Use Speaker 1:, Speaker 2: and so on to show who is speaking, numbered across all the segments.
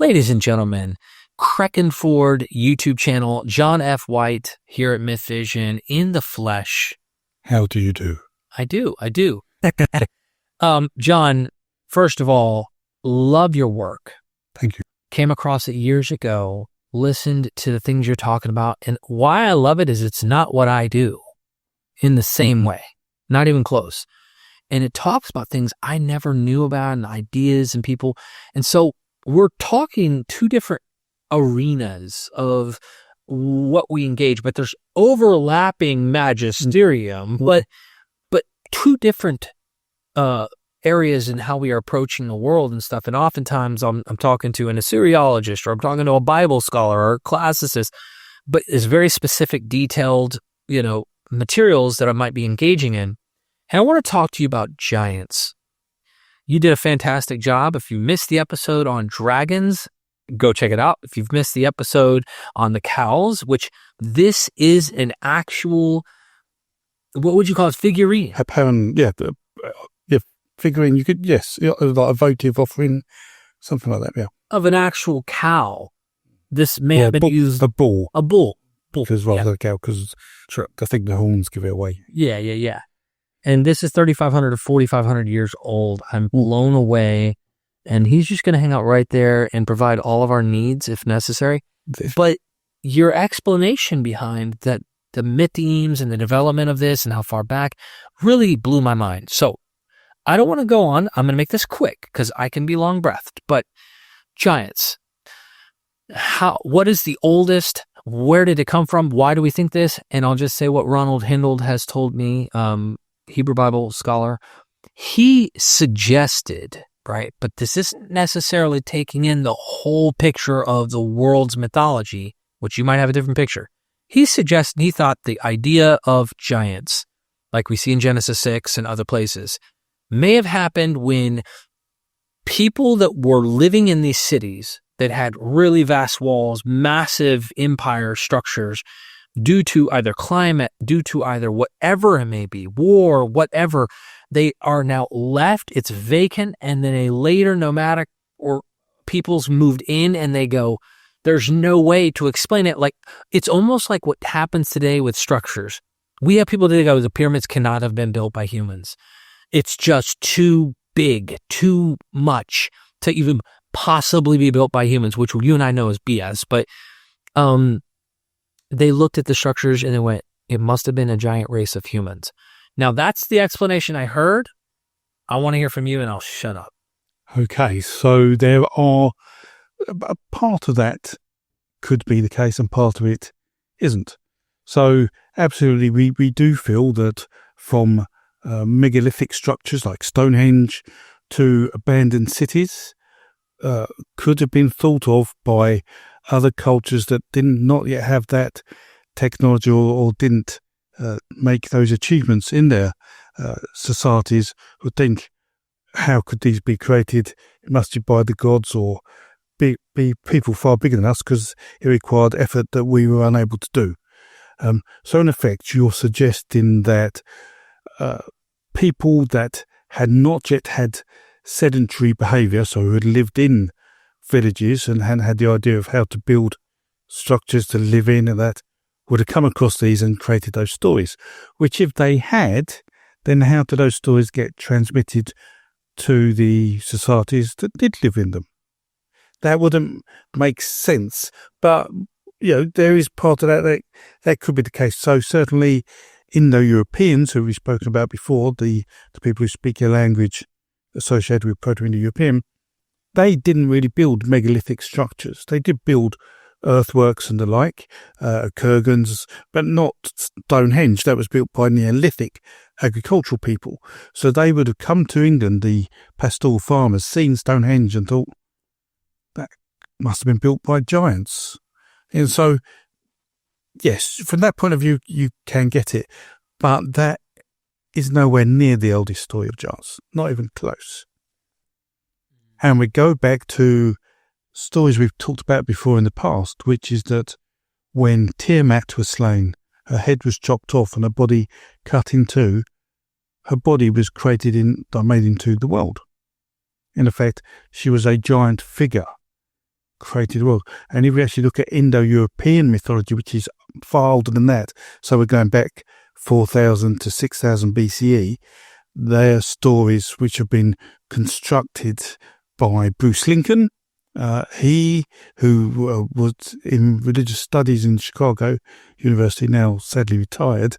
Speaker 1: Ladies and gentlemen, Crecganford YouTube channel, Jon F. White here at MythVision in the flesh.
Speaker 2: How do you do?
Speaker 1: I do. Jon, first of all, love your work.
Speaker 2: Thank you.
Speaker 1: Came across it years ago, listened to the things you're talking about, and why I love it is it's not what I do in the same way, not even close. And it talks about things I never knew about and ideas and people. And so we're talking two different arenas of what we engage, but there's overlapping magisterium, but two different areas in how we are approaching the world and stuff. And oftentimes I'm talking to an Assyriologist, or I'm talking to a Bible scholar or a classicist, but it's very specific, detailed, materials that I might be engaging in. And I want to talk to you about giants. You did a fantastic job. If you missed the episode on dragons, go check it out. If you've missed the episode on the cows, which this is an actual, what would you call it, figurine?
Speaker 2: Figurine. You could, yes, like a votive offering, something like that, yeah.
Speaker 1: Of an actual cow. This may have been used.
Speaker 2: A bull.
Speaker 1: A bull.
Speaker 2: Because rather than a cow, because I think the horns give it away.
Speaker 1: Yeah. And this is 3,500 to 4,500 years old. I'm blown away. And he's just going to hang out right there and provide all of our needs if necessary. But your explanation behind that, the myth themes and the development of this and how far back, really blew my mind. So I don't want to go on. I'm going to make this quick because I can be long-breathed. But giants, what is the oldest? Where did it come from? Why do we think this? And I'll just say what Ronald Hindled has told me, Hebrew Bible scholar. He suggested, right, but this isn't necessarily taking in the whole picture of the world's mythology, which you might have a different picture. He thought the idea of giants, like we see in Genesis 6 and other places, may have happened when people that were living in these cities that had really vast walls, massive empire structures, due to either climate, due to either whatever it may be, war, whatever, they are now left, it's vacant, and then a later nomadic or people's moved in and they go, there's no way to explain it. Like, it's almost like what happens today with structures. We have people that go, the pyramids cannot have been built by humans. It's just too big, too much to even possibly be built by humans, which you and I know is BS, but they looked at the structures and they went, it must have been a giant race of humans. Now, that's the explanation I heard. I want to hear from you, and I'll shut up.
Speaker 2: Okay, so there are, a part of that could be the case and part of it isn't. So, absolutely, we do feel that from megalithic structures like Stonehenge to abandoned cities could have been thought of by other cultures that did not yet have that technology or didn't make those achievements in their societies, would think, how could these be created? It must be by the gods or be people far bigger than us, because it required effort that we were unable to do. So in effect, you're suggesting that people that had not yet had sedentary behaviour, so who had lived in villages and hadn't had the idea of how to build structures to live in, and that would have come across these and created those stories, which if they had, then how do those stories get transmitted to the societies that did live in them? That wouldn't make sense, but there is part of that could be the case. So certainly Indo-Europeans, who we've spoken about before, the people who speak a language associated with Proto-Indo-European, they didn't really build megalithic structures. They did build earthworks and the like, kurgans, but not Stonehenge. That was built by Neolithic agricultural people. So they would have come to England, the pastoral farmers, seen Stonehenge and thought, that must have been built by giants. And so, yes, from that point of view, you can get it. But that is nowhere near the oldest story of giants, not even close. And we go back to stories we've talked about before in the past, which is that when Tiamat was slain, her head was chopped off and her body cut in two, her body was made into the world. In effect, she was a giant figure created the world. And if we actually look at Indo-European mythology, which is far older than that, so we're going back 4,000 to 6,000 BCE, they are stories which have been constructed by Bruce Lincoln. He, who was in religious studies in Chicago University, now sadly retired,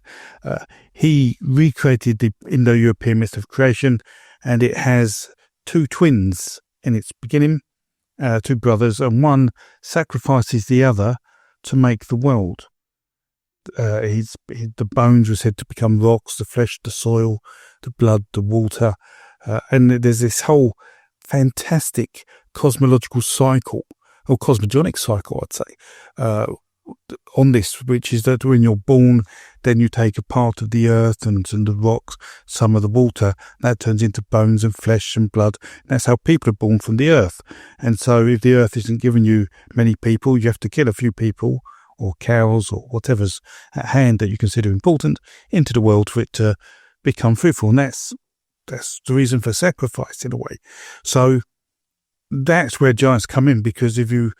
Speaker 2: he recreated the Indo-European myth of creation, and it has two twins in its beginning, two brothers, and one sacrifices the other to make the world. The bones were said to become rocks, the flesh, the soil, the blood, the water, and there's this whole fantastic cosmological cycle, or cosmogenic cycle, I'd say, on this, which is that when you're born, then you take a part of the earth and the rocks, some of the water, that turns into bones and flesh and blood. That's how people are born from the earth. And so if the earth isn't giving you many people, you have to kill a few people, or cows, or whatever's at hand that you consider important, into the world for it to become fruitful. And that's the reason for sacrifice, in a way. So that's where giants come in, because if you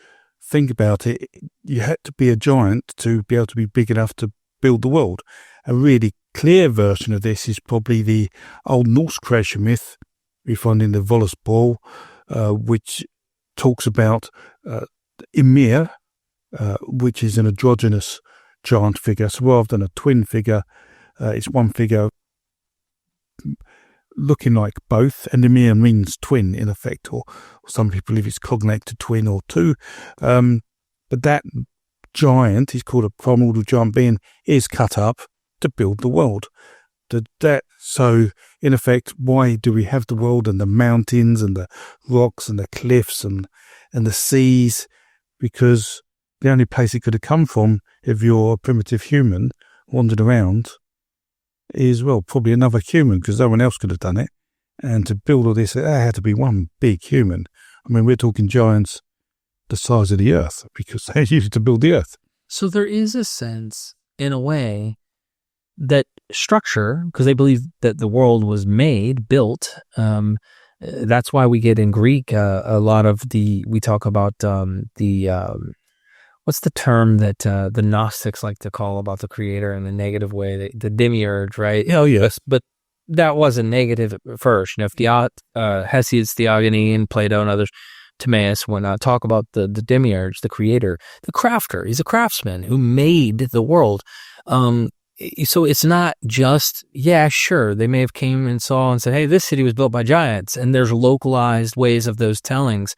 Speaker 2: think about it, you had to be a giant to be able to be big enough to build the world. A really clear version of this is probably the Old Norse creation myth we find in the Völuspá, which talks about Ymir, which is an androgynous giant figure. So rather than a twin figure, it's one figure looking like both, and Ymir means twin in effect, or some people believe it's cognate to twin or two. But that giant, he's called a primordial giant being, is cut up to build the world. So in effect, why do we have the world and the mountains and the rocks and the cliffs and the seas? Because the only place it could have come from, if you're a primitive human wandered around, is, well, probably another human, because no one else could have done it. And to build all this, there had to be one big human. I mean, we're talking giants the size of the earth, because they used to build the earth.
Speaker 1: So there is a sense, in a way, that structure, because they believe that the world was built. That's why we get in Greek a lot of we talk about what's the term that the Gnostics like to call about the creator in a negative way, the demiurge, right?
Speaker 2: Oh, yes.
Speaker 1: But that wasn't negative at first. You know, Hesiod's Theogony and Plato and others, Timaeus, when I talk about the demiurge, the creator, the crafter, he's a craftsman who made the world. So it's not just, yeah, sure, they may have came and saw and said, hey, this city was built by giants, and there's localized ways of those tellings.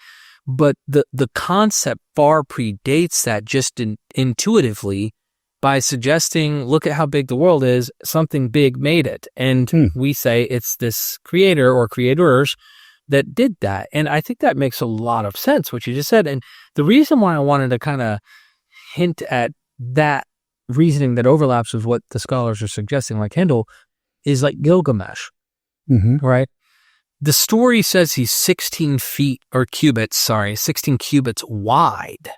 Speaker 1: But the concept far predates that, just intuitively, by suggesting, look at how big the world is, something big made it. And we say it's this creator or creators that did that. And I think that makes a lot of sense, what you just said. And the reason why I wanted to kind of hint at that reasoning that overlaps with what the scholars are suggesting, like Hindle, is like Gilgamesh, right? The story says he's 16 cubits wide,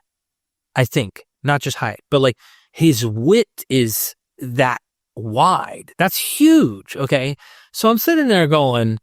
Speaker 1: I think. Not just height, but like his width is that wide. That's huge, okay? So I'm sitting there going,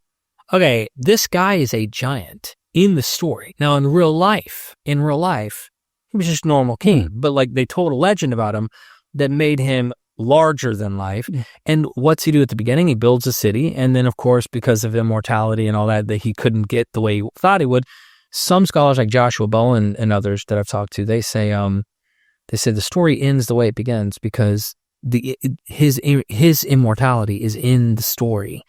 Speaker 1: okay, this guy is a giant in the story. Now, in real life, he was just a normal king. But like they told a legend about him that made him larger than life. And what's he do at the beginning? He builds a city, and then of course, because of immortality and all that he couldn't get the way he thought he would. Some scholars like Joshua Bowen and others that I've talked to, they say the story ends the way it begins because his immortality is in the story.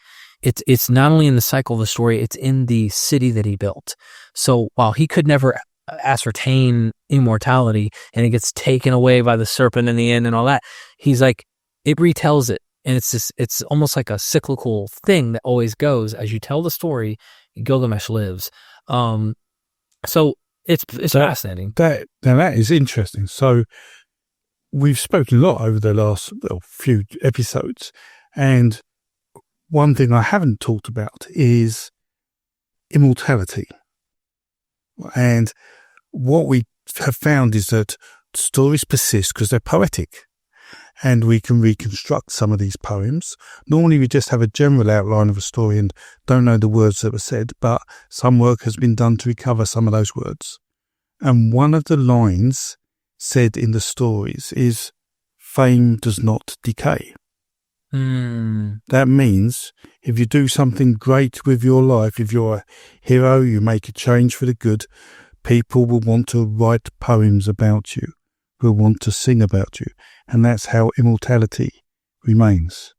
Speaker 1: It's not only in the cycle of the story, it's in the city that he built. So while he could never ascertain immortality, and it gets taken away by the serpent in the end and all that, he's like, it retells it, and it's almost like a cyclical thing that always goes as you tell the story. Gilgamesh lives, so it's fascinating.
Speaker 2: Now that is interesting. So we've spoken a lot over the last few episodes, and one thing I haven't talked about is immortality. And what we have found is that stories persist because they're poetic, and we can reconstruct some of these poems. Normally we just have a general outline of a story and don't know the words that were said, but some work has been done to recover some of those words. And one of the lines said in the stories is, fame does not decay. That means if you do something great with your life, if you're a hero, you make a change for the good, people will want to write poems about you, will want to sing about you. And that's how immortality remains.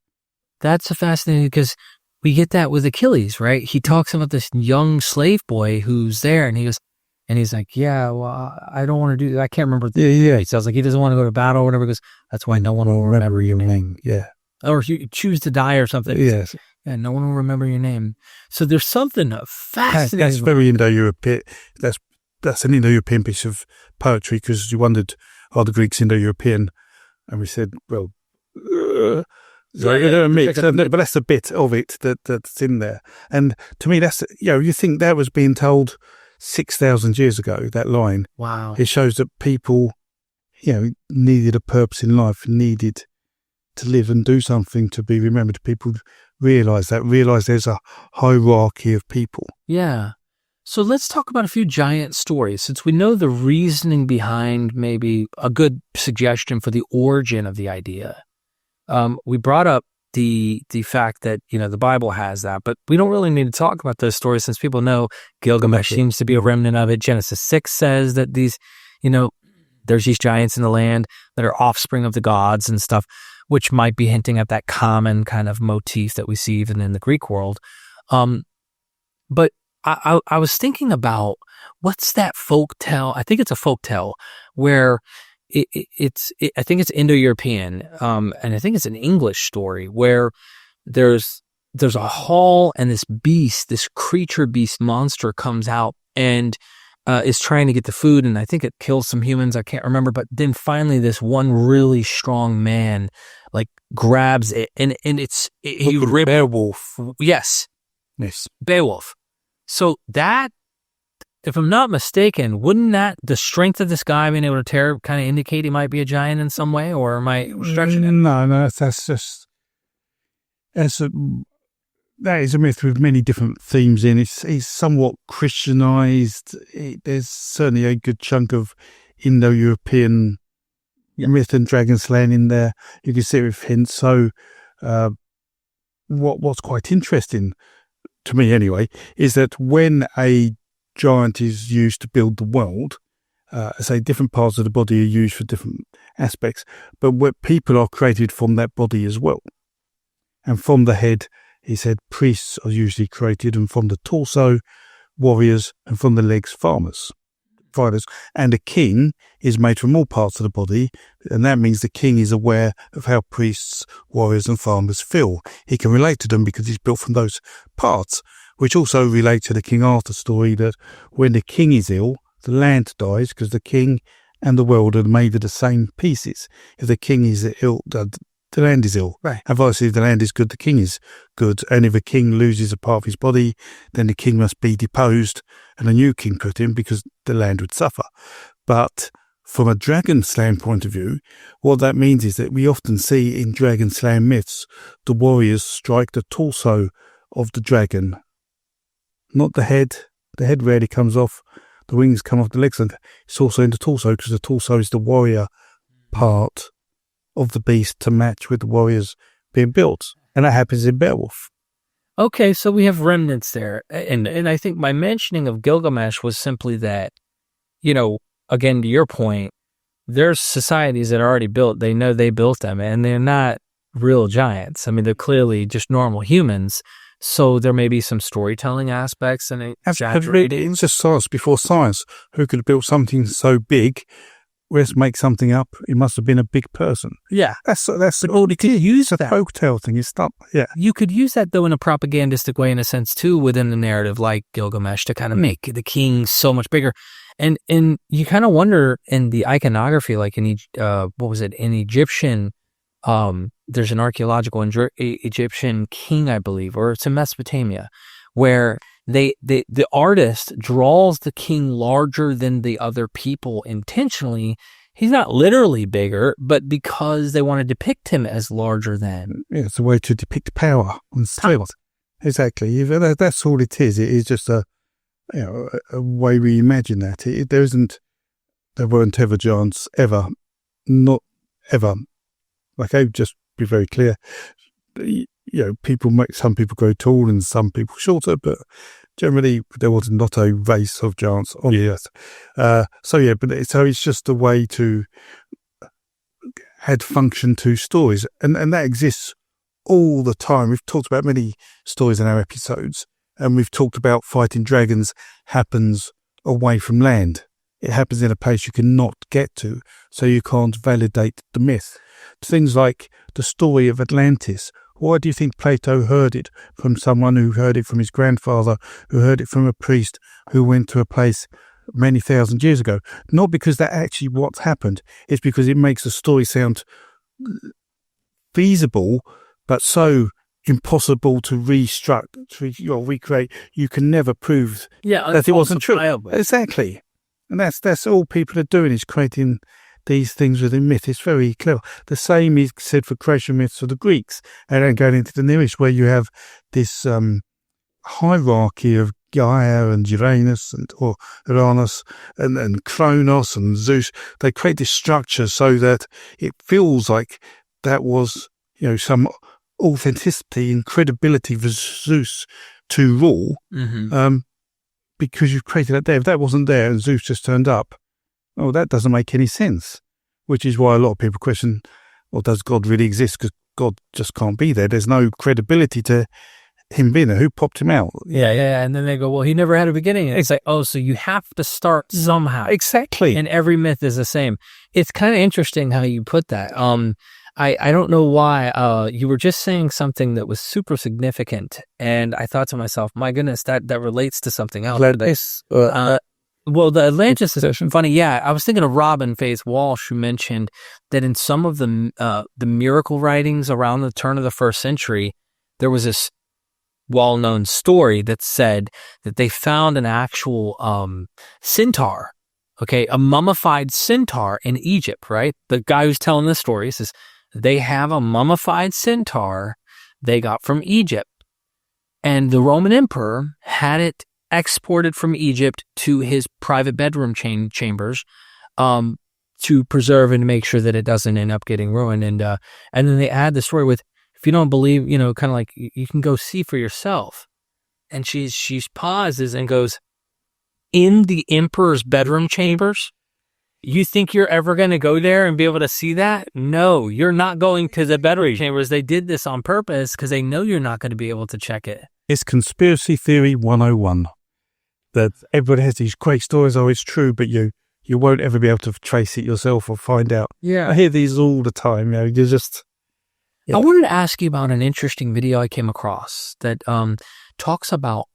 Speaker 1: That's fascinating because we get that with Achilles, right? He talks about this young slave boy who's there and he's like, yeah, well, I don't want to do that. I can't remember.
Speaker 2: Yeah.
Speaker 1: He sounds like he doesn't want to go to battle or whatever. He goes, that's why no one will remember your name.
Speaker 2: Yeah.
Speaker 1: Or if you choose to die or something.
Speaker 2: Yes.
Speaker 1: Yeah, no one will remember your name. So there's something fascinating.
Speaker 2: That's very Indo-European. That's an Indo-European piece of poetry because you wondered, are the Greeks Indo-European? And we said, well, but that's a bit of it that's in there. And to me, that's, you think that was being told 6,000 years ago, that line.
Speaker 1: Wow.
Speaker 2: It shows that people, needed a purpose in life, needed to live and do something to be remembered. People realize there's a hierarchy of people.
Speaker 1: Yeah. So let's talk about a few giant stories. Since we know the reasoning behind maybe a good suggestion for the origin of the idea, we brought up the fact that, the Bible has that, but we don't really need to talk about those stories since people know Gilgamesh seems to be a remnant of it. Genesis 6 says that these, there's these giants in the land that are offspring of the gods and stuff, which might be hinting at that common kind of motif that we see even in the Greek world. But I was thinking about what's that folk tale? I think it's a folk tale where I think it's Indo-European, and I think it's an English story where there's a hall and this creature beast monster comes out and is trying to get the food, and I think it kills some humans. I can't remember, but then finally this one really strong man like grabs it, and
Speaker 2: Beowulf.
Speaker 1: Yes, Beowulf. So that, if I'm not mistaken, wouldn't that, the strength of this guy being able to tear, kind of indicate he might be a giant in some way, or am I stretching it?
Speaker 2: No, that is a myth with many different themes in it. It's somewhat Christianized. There's certainly a good chunk of Indo-European myth and dragon slaying in there. You can see it with hints. So what's quite interesting, to me anyway, is that when a giant is used to build the world, say different parts of the body are used for different aspects, but where people are created from that body as well. And from the head, he said priests are usually created, and from the torso, warriors, and from the legs, fighters. And a king is made from all parts of the body, and that means the king is aware of how priests, warriors, and farmers feel. He can relate to them because he's built from those parts, which also relate to the King Arthur story that when the king is ill, the land dies because the king and the world are made of the same pieces. If the king is ill, the land is ill.
Speaker 1: Right.
Speaker 2: And vice versa, if the land is good, the king is good. And if a king loses a part of his body, then the king must be deposed and a new king put in because the land would suffer. But from a dragon slaying point of view, what that means is that we often see in dragon slaying myths, the warriors strike the torso of the dragon, not the head. The head rarely comes off. The wings come off the legs, and it's also in the torso because the torso is the warrior part of the beast to match with the warriors being built. And that happens in Beowulf.
Speaker 1: Okay, so we have remnants there. And I think my mentioning of Gilgamesh was simply that, again, to your point, there's societies that are already built. They know they built them, and they're not real giants. I mean, they're clearly just normal humans. So there may be some storytelling aspects and exaggerating.
Speaker 2: It's just science before science. Who could have built something so big? Let's make something up. It must have been a big person.
Speaker 1: Yeah.
Speaker 2: That's all you could use that folktale thing. It's not,
Speaker 1: You could use that, though, in a propagandistic way, in a sense, too, within the narrative, like Gilgamesh, to kind of make the king so much bigger. And you kind of wonder in the iconography, like in Egyptian, there's an archaeological Egyptian king, I believe, or it's in Mesopotamia, where the artist draws the king larger than the other people intentionally. He's not literally bigger, but because they want to depict him as larger than.
Speaker 2: Yeah, it's a way to depict power and strength. Exactly. That's all it is. It is just a way we imagine that. There isn't there weren't ever giants, ever. Not ever. Okay, just be very clear. Some people grow tall and some people shorter, but generally there was not a race of giants on the earth. So it's just a way to add function to stories, and that exists all the time. We've talked about many stories in our episodes, and we've talked about fighting dragons happens away from land. It happens in a place you cannot get to, so you can't validate the myth. Things like the story of Atlantis. Why do you think Plato heard it from someone who heard it from his grandfather, who heard it from a priest who went to a place many thousand years ago? Not because that actually what happened. It's because it makes the story sound feasible, but so impossible to recreate. You can never prove that it wasn't true. Exactly. And that's all people are doing, is creating these things within myth. It's very clever. The same is said for creation myths of the Greeks, and then going into the Near East, where you have this hierarchy of Gaia and Uranus or Uranus and Kronos and Zeus. They create this structure so that it feels like that was, some authenticity and credibility for Zeus to rule, because you've created that there. If that wasn't there and Zeus just turned up, that doesn't make any sense, which is why a lot of people question, well, does God really exist? Because God just can't be there. There's no credibility to him being there. Who popped him out?
Speaker 1: Yeah. And then they go, well, he never had a beginning. And it's like, so you have to start somehow.
Speaker 2: Exactly.
Speaker 1: And every myth is the same. It's kind of interesting how you put that. I don't know why. You were just saying something that was super significant, and I thought to myself, my goodness, that relates to something else. Well, the Atlantis is funny. Yeah, I was thinking of Robyn Faith Walsh, who mentioned that in some of the miracle writings around the turn of the first century, there was this well-known story that said that they found an actual centaur, a mummified centaur in Egypt, right? The guy who's telling this story says they have a mummified centaur they got from Egypt, and the Roman emperor had it exported from Egypt to his private bedroom chambers to preserve and make sure that it doesn't end up getting ruined. And then they add the story with, if you don't believe, kind of like you can go see for yourself. And she's pauses and goes, in the emperor's bedroom chambers? You think you're ever going to go there and be able to see that? No, you're not going to the bedroom chambers. They did this on purpose because they know you're not going to be able to check it.
Speaker 2: It's conspiracy theory 101. That everybody has these great stories, it's true, but you won't ever be able to trace it yourself or find out.
Speaker 1: Yeah.
Speaker 2: I hear these all the time. You're just...
Speaker 1: I wanted to ask you about an interesting video I came across that talks about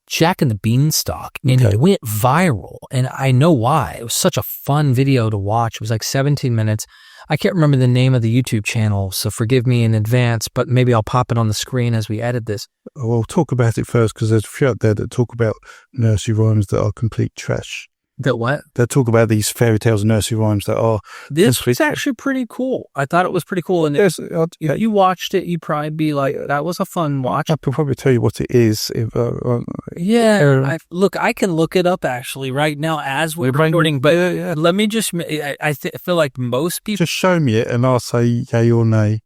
Speaker 1: Jack and the Beanstalk, and it went viral, and I know why. It was such a fun video to watch. It was like 17 minutes. I can't remember the name of the YouTube channel, so forgive me in advance, but maybe I'll pop it on the screen as we edit this.
Speaker 2: Well, talk about it first, because there's a few out there that talk about nursery rhymes that are complete trash.
Speaker 1: That what?
Speaker 2: They talk about these fairy tales and nursery rhymes that are...
Speaker 1: This was actually pretty cool. I thought it was pretty cool. And if you watched it, you'd probably be like, that was a fun watch.
Speaker 2: I could probably tell you what it is.
Speaker 1: Look, I can look it up actually right now as we're recording, but let me just... I feel like most people...
Speaker 2: Just show me it and I'll say yay or nay.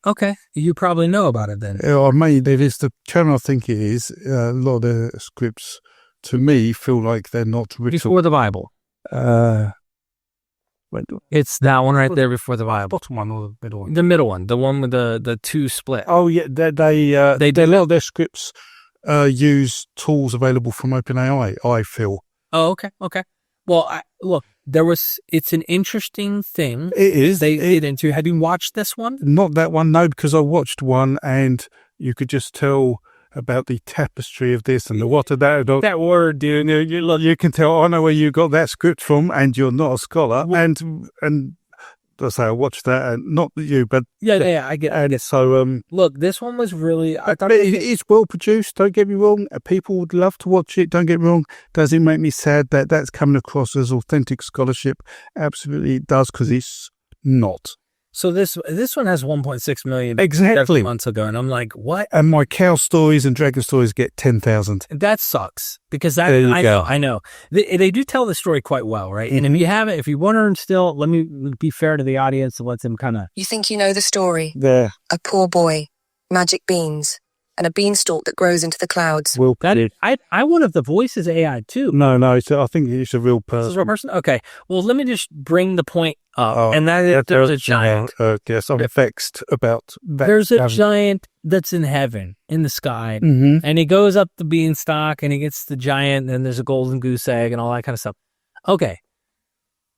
Speaker 1: Okay. You probably know about it then.
Speaker 2: It is the channel I think it is. A lot of the scripts... to me, feel like they're not written.
Speaker 1: Before the Bible. It's that one right there before the Bible.
Speaker 2: Bottom one or the middle one?
Speaker 1: The middle one, the one with the two split.
Speaker 2: Oh, yeah. They let their scripts use tools available from OpenAI, I feel.
Speaker 1: Oh, okay. Well, it's an interesting thing.
Speaker 2: It is.
Speaker 1: They get into. Have you watched this one?
Speaker 2: Not that one, no, because I watched one and you could just tell about the tapestry of this and the what of that.
Speaker 1: That word, dude.
Speaker 2: You can tell, I know where you got that script from, and you're not a scholar. And I say I watched that, and not you, but
Speaker 1: yeah, I get it.
Speaker 2: And so,
Speaker 1: look, this one was really. I thought
Speaker 2: it's well produced. Don't get me wrong. People would love to watch it. Don't get me wrong. Does it make me sad that that's coming across as authentic scholarship? Absolutely, it does, because it's not.
Speaker 1: So this one has 1.6 million
Speaker 2: Exactly.
Speaker 1: months ago, and I'm like, what?
Speaker 2: And my cow stories and dragon stories get 10,000.
Speaker 1: That sucks because that
Speaker 2: There you go.
Speaker 1: I know they do tell the story quite well, right? And if you want to still, let me be fair to the audience and let them kind of.
Speaker 3: You think you know the story.
Speaker 2: There.
Speaker 3: A poor boy, magic beans, and a beanstalk that grows into the clouds.
Speaker 2: Will
Speaker 1: I wonder if the voice is AI too.
Speaker 2: No, I think it's a real person.
Speaker 1: This is a real person? Okay. Well, let me just bring the point up. And that is there's a giant.
Speaker 2: Yes, I'm vexed about that.
Speaker 1: There's a giant that's in heaven, in the sky. And he goes up the beanstalk and he gets the giant, and there's a golden goose egg and all that kind of stuff. Okay.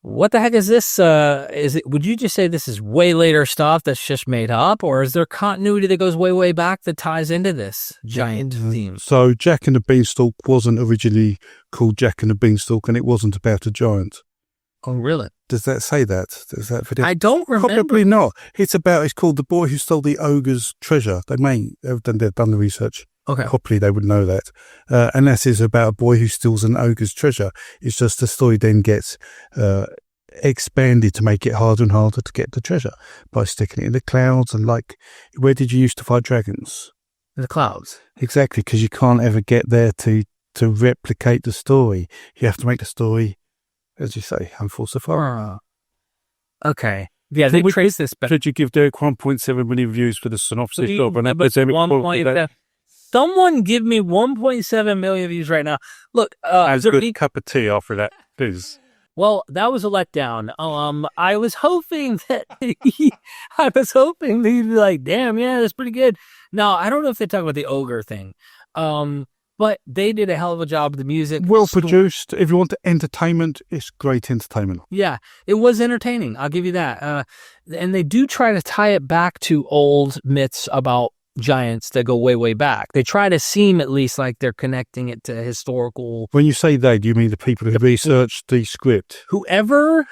Speaker 1: What the heck is this? Would you just say this is way later stuff that's just made up, or is there continuity that goes way, way back that ties into this giant theme?
Speaker 2: So Jack and the Beanstalk wasn't originally called Jack and the Beanstalk, and it wasn't about a giant.
Speaker 1: Oh, really?
Speaker 2: Does that say that? Does that video?
Speaker 1: I don't remember.
Speaker 2: Probably not. It's called The Boy Who Stole the Ogre's Treasure. They may have done the research.
Speaker 1: Okay.
Speaker 2: Hopefully they would know that. And that is about a boy who steals an ogre's treasure. It's just the story then gets expanded to make it harder and harder to get the treasure by sticking it in the clouds. And where did you used to fight dragons?
Speaker 1: In the clouds.
Speaker 2: Exactly, because you can't ever get there to replicate the story. You have to make the story, as you say, unfalsifiable.
Speaker 1: Okay. Yeah, they trace this better.
Speaker 2: Should you give Derek 1.7 million views for the synopsis of an episode?
Speaker 1: Someone give me 1.7 million views right now. Look,
Speaker 2: a good cup of tea after that, please.
Speaker 1: Well, that was a letdown. I was hoping that he'd be like, damn, yeah, that's pretty good. Now, I don't know if they talk about the ogre thing. But they did a hell of a job with the music.
Speaker 2: Well produced. If you want entertainment, it's great entertainment.
Speaker 1: Yeah, it was entertaining. I'll give you that. And they do try to tie it back to old myths about giants that go way, way back. They try to seem at least like they're connecting it to historical.
Speaker 2: When you say they, do you mean the people who researched the script?
Speaker 1: Whoever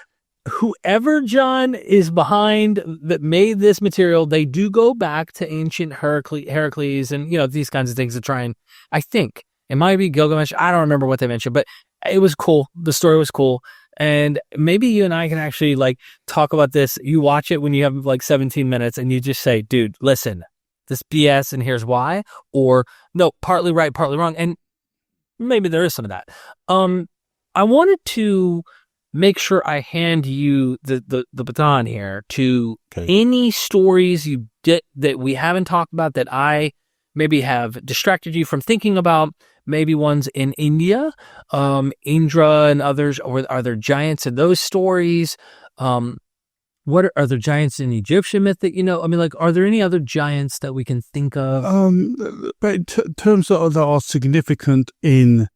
Speaker 1: John is behind that made this material, they do go back to ancient Heracles and, these kinds of things to try and, I think, it might be Gilgamesh. I don't remember what they mentioned, but it was cool. The story was cool. And maybe you and I can actually talk about this. You watch it when you have 17 minutes and you just say, dude, listen, this BS and here's why, or no, partly right, partly wrong. And maybe there is some of that. I wanted to make sure I hand you the baton here to any stories you did that we haven't talked about that I maybe have distracted you from thinking about, maybe ones in India, Indra and others, or are there giants in those stories? Are there giants in Egyptian myth that, are there any other giants that we can think of?
Speaker 2: But in terms that are significant in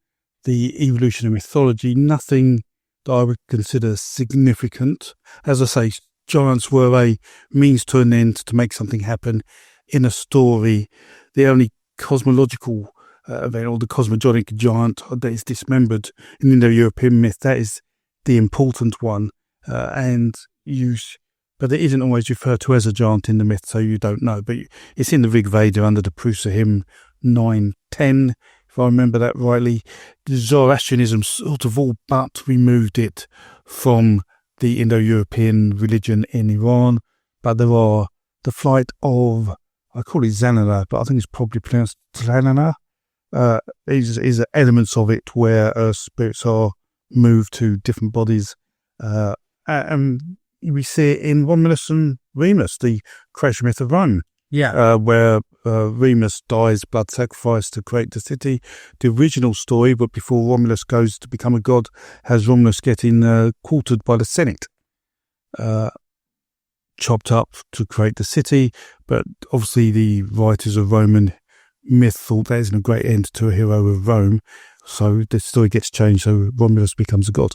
Speaker 2: the evolution of mythology, nothing that I would consider significant. As I say, giants were a means to an end to make something happen in a story. The only cosmological event, or the cosmogenic giant that is dismembered in Indo-European myth, that is the important one, but it isn't always referred to as a giant in the myth, so you don't know. But it's in the Rig Veda under the Prusa hymn 910, if I remember that rightly. Zoroastrianism sort of all but removed it from the Indo-European religion in Iran. But there are the flight of, I call it Zanana, but I think it's probably pronounced Zanana. Is elements of it where spirits are moved to different bodies. And we see it in Romulus and Remus, the crash myth of Rome.
Speaker 1: Yeah.
Speaker 2: Where Remus dies blood sacrifice to create the city. The original story, but before Romulus goes to become a god, has Romulus getting quartered by the Senate, chopped up to create the city. But obviously the writers of Roman myth thought that isn't a great end to a hero of Rome. So the story gets changed, so Romulus becomes a god.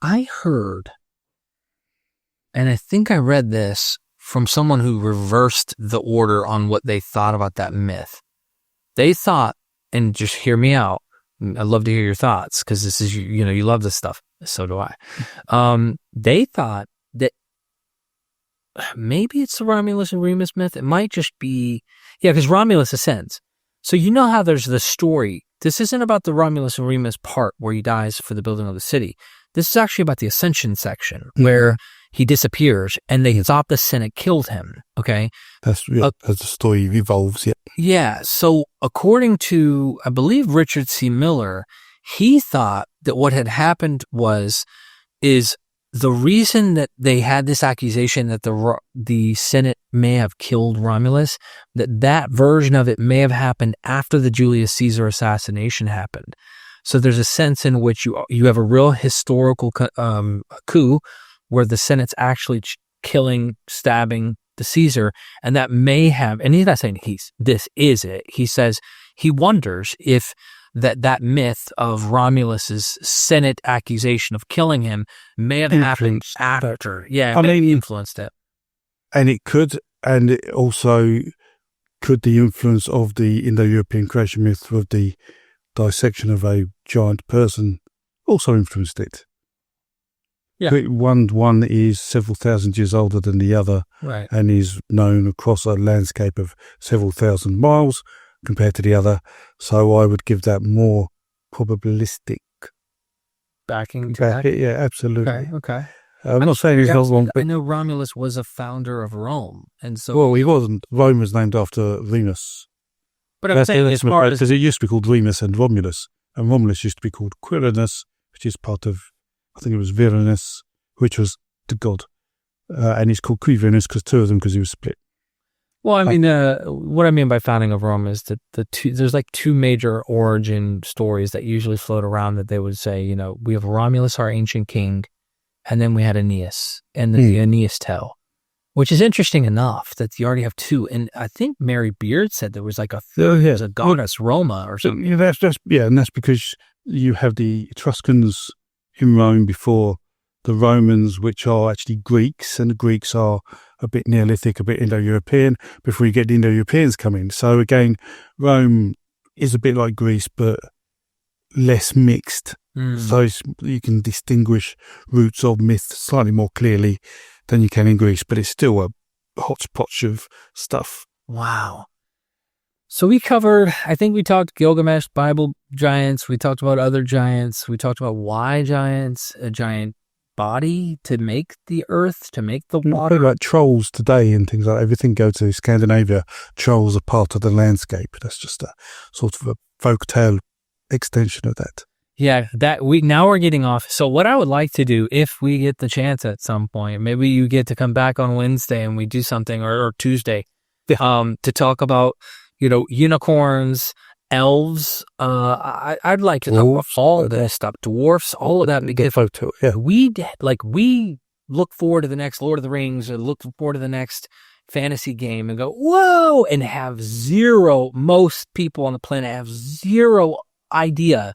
Speaker 1: I heard, and I think I read this from someone who reversed the order on what they thought about that myth. They thought, and just hear me out, I'd love to hear your thoughts, because this is, you love this stuff. So do I. They thought that maybe it's the Romulus and Remus myth. It might just be, because Romulus ascends. So how there's the story. This isn't about the Romulus and Remus part where he dies for the building of the city. This is actually about the ascension section, where he disappears, and they thought the Senate killed him. Okay.
Speaker 2: That's as the story evolves. Yeah.
Speaker 1: Yeah. So according to, I believe, Richard C. Miller, he thought that what had happened is the reason that they had this accusation that the Senate may have killed Romulus, that version of it may have happened after the Julius Caesar assassination happened. So there's a sense in which you have a real historical coup where the Senate's actually killing, stabbing the Caesar, and that may have, and he's not saying this is it. He says he wonders if that myth of Romulus's Senate accusation of killing him may have happened after. Yeah, I mean, influenced it.
Speaker 2: And it could, and it also could the influence of the Indo-European creation myth of the dissection of a giant person also influenced it.
Speaker 1: Yeah.
Speaker 2: One is several thousand years older than the other,
Speaker 1: right,
Speaker 2: and is known across a landscape of several thousand miles compared to the other. So I would give that more probabilistic
Speaker 1: backing.
Speaker 2: Yeah, absolutely.
Speaker 1: Okay.
Speaker 2: I'm not saying he's not wrong, but
Speaker 1: I know Romulus was a founder of Rome, and so
Speaker 2: well, he wasn't. Rome was named after Venus.
Speaker 1: But I'm saying as far as
Speaker 2: because it used to be called Remus and Romulus used to be called Quirinus, which is part of, I think it was Virinus, which was the god, and he's called Quirinus because he was split.
Speaker 1: Well, I mean, what I mean by founding of Rome is that there's like two major origin stories that usually float around that they would say, you know, we have Romulus, our ancient king, and then we had Aeneas and the Aeneas tale, which is interesting enough that you already have two. And I think Mary Beard said there was like there's a goddess Roma or something.
Speaker 2: Yeah, and that's because you have the Etruscans in Rome before the Romans, which are actually Greeks, and the Greeks are a bit Neolithic, a bit Indo-European, before you get the Indo-Europeans coming. So again, Rome is a bit like Greece, but less mixed. So you can distinguish roots of myth slightly more clearly than you can in Greece, but it's still a hodgepodge of stuff.
Speaker 1: Wow. So we covered, I think we talked Gilgamesh, Bible giants. We talked about other giants. We talked about why giants, a giant body to make the earth, to make the water.
Speaker 2: Like trolls today and things like that. Everything go to Scandinavia, trolls are part of the landscape. That's just a sort of a folktale extension of that.
Speaker 1: Yeah, now we're getting off. So what I would like to do, if we get the chance at some point, maybe you get to come back on Wednesday and we do something, or Tuesday, to talk about, you know, unicorns, elves. I'd like to talk about all of this stuff, dwarfs, all of that, because we look forward to the next Lord of the Rings, or look forward to the next fantasy game and go, whoa, and most people on the planet have zero idea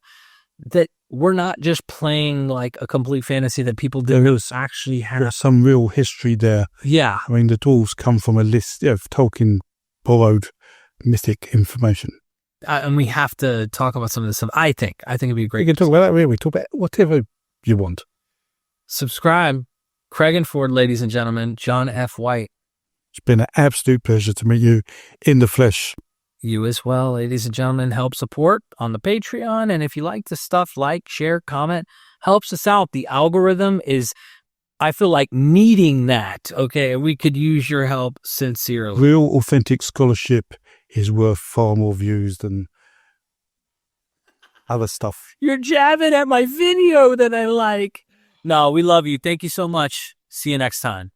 Speaker 1: that we're not just playing like a complete fantasy that people do.
Speaker 2: There's actually some real history there.
Speaker 1: Yeah.
Speaker 2: I mean, the dwarves come from a list of Tolkien borrowed mythic information.
Speaker 1: And we have to talk about some of this stuff. I think it'd be great.
Speaker 2: We can talk about that. We talk about whatever you want.
Speaker 1: Subscribe. Crecganford, ladies and gentlemen. Jon F. White.
Speaker 2: It's been an absolute pleasure to meet you in the flesh.
Speaker 1: You as well, ladies and gentlemen. Help support on the Patreon. And if you like this stuff, like, share, comment, helps us out. The algorithm is, I feel like, needing that. Okay. We could use your help sincerely.
Speaker 2: Real authentic scholarship is worth far more views than other stuff.
Speaker 1: You're jabbing at my video that I like. No, we love you. Thank you so much. See you next time.